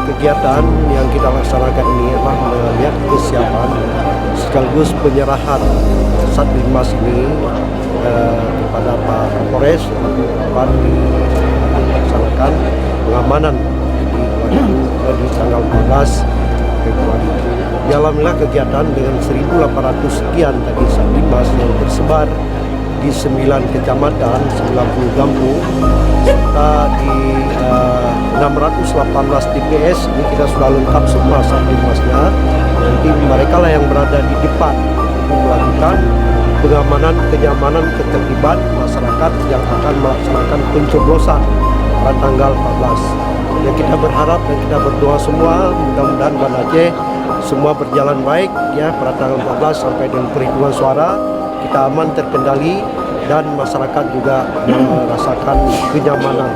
kegiatan yang kita laksanakan ini adalah melihat kesiapan sekaligus penyerahan Satlimas ini kepada Pak Kapolres dapat dilaksanakan pengamanan di tanggal 14 Februari. Alhamdulillah kegiatan dengan 1.800 sekian tadi Satlimas yang tersebar di 9 kecamatan, 90 kampung, serta di 618 TPS ini kita sudah lengkap semua Satlimasnya. Nanti mereka lah yang berada di depan untuk melakukan pengamanan, kenyamanan, ketertiban masyarakat yang akan melaksanakan pencoblosan pada tanggal 14. Dan kita berharap dan kita berdoa semua mudah-mudahan Banda Aceh semua berjalan baik ya pada tanggal 14 sampai dengan perhitungan suara kita aman terkendali dan masyarakat juga merasakan kenyamanan.